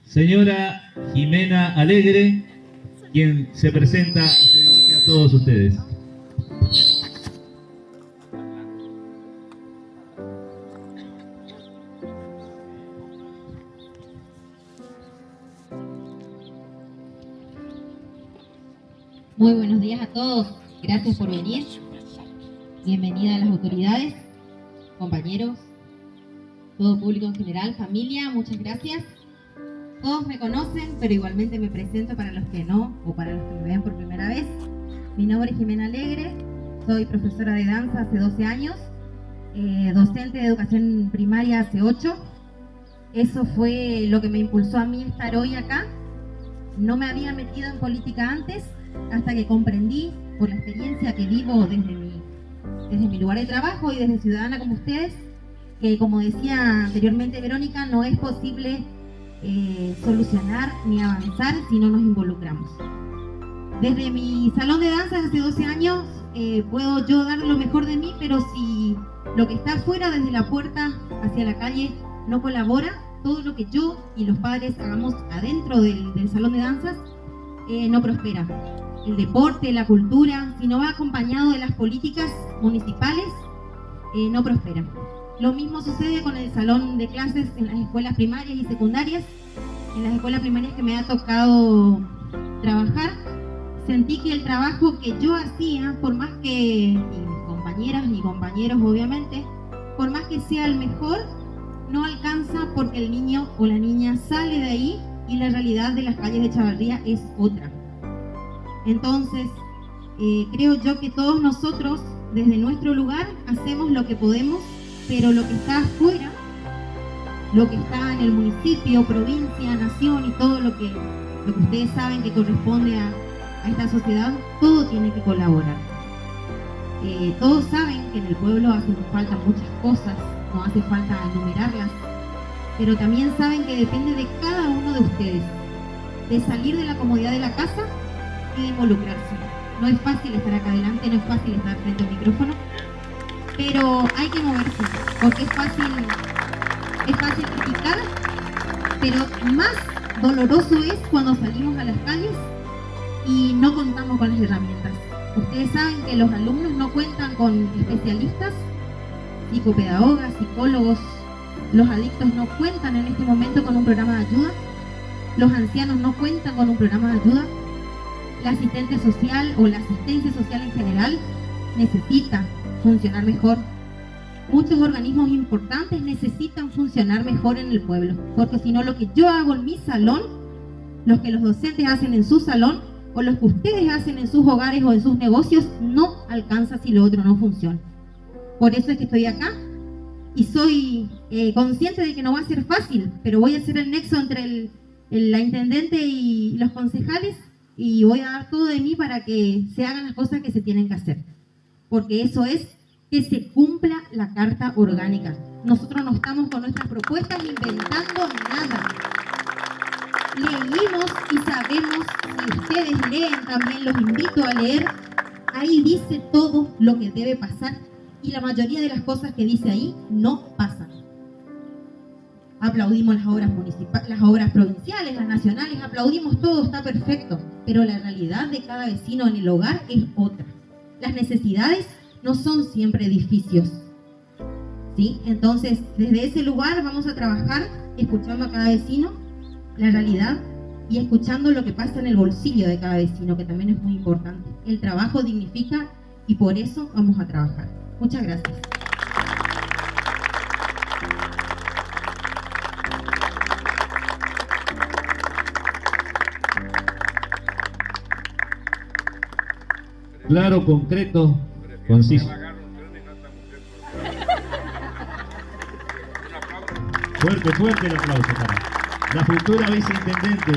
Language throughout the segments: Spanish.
señora Jimena Alegre, quien se presenta y se dirige a todos ustedes. Muy buenos días a todos, gracias por venir. Bienvenida a las autoridades, compañeros, todo público en general, familia, muchas gracias. Todos me conocen, pero igualmente me presento para los que no, o para los que me ven por primera vez. Mi nombre es Jimena Alegre, soy profesora de danza hace 12 años, docente de educación primaria hace 8. Eso fue lo que me impulsó a mí estar hoy acá. No me había metido en política antes, hasta que comprendí, por la experiencia que vivo desde mi lugar de trabajo y desde ciudadana como ustedes, que, como decía anteriormente Verónica, no es posible solucionar ni avanzar si no nos involucramos. Desde mi salón de danza hace 12 años puedo yo dar lo mejor de mí, pero si lo que está afuera, desde la puerta hacia la calle, no colabora, todo lo que yo y los padres hagamos adentro del salón de danzas no prospera. El deporte, la cultura, si no va acompañado de las políticas municipales, no prospera. Lo mismo sucede con el salón de clases en las escuelas primarias y secundarias. En las escuelas primarias que me ha tocado trabajar, sentí que el trabajo que yo hacía, por más que mis compañeras y compañeros obviamente, por más que sea el mejor, no alcanza, porque el niño o la niña sale de ahí y la realidad de las calles de Chavarría es otra. Entonces, creo yo que todos nosotros, desde nuestro lugar, hacemos lo que podemos, pero lo que está afuera, lo que está en el municipio, provincia, nación y todo lo que ustedes saben que corresponde a esta sociedad, todo tiene que colaborar. Todos saben que en el pueblo hacen falta muchas cosas, no hace falta enumerarlas, pero también saben que depende de cada uno de ustedes, de salir de la comodidad de la casa y de involucrarse. No es fácil estar acá adelante, no es fácil estar frente al micrófono, pero hay que moverse, porque es fácil criticar, pero más doloroso es cuando salimos a las calles y no contamos con las herramientas. Ustedes saben que los alumnos no cuentan con especialistas, psicopedagogas, psicólogos. Los adictos no cuentan en este momento con un programa de ayuda. Los ancianos no cuentan con un programa de ayuda. La asistente social o la asistencia social en general necesita funcionar mejor. Muchos organismos importantes necesitan funcionar mejor en el pueblo, porque si no, lo que yo hago en mi salón, lo que los docentes hacen en su salón, o lo que ustedes hacen en sus hogares o en sus negocios, no alcanza si lo otro no funciona. Por eso es que estoy acá y soy consciente de que no va a ser fácil, pero voy a hacer el nexo entre la intendente y los concejales, y voy a dar todo de mí para que se hagan las cosas que se tienen que hacer, porque eso es que se cumpla la Carta Orgánica. Nosotros no estamos con nuestras propuestas inventando nada. Leímos y sabemos, si ustedes leen también, los invito a leer, ahí dice todo lo que debe pasar, y la mayoría de las cosas que dice ahí no pasan. Aplaudimos las obras municipales, las obras provinciales, las nacionales, aplaudimos todo, está perfecto, pero la realidad de cada vecino en el hogar es otra. Las necesidades no son siempre edificios, ¿sí? Entonces, desde ese lugar vamos a trabajar escuchando a cada vecino, la realidad, y escuchando lo que pasa en el bolsillo de cada vecino, que también es muy importante. El trabajo dignifica y por eso vamos a trabajar. Muchas gracias. Claro, concreto, conciso. Fuerte el aplauso para la futura viceintendente,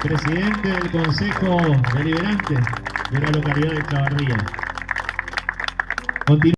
presidente del Consejo Deliberante de la localidad de Chavarría.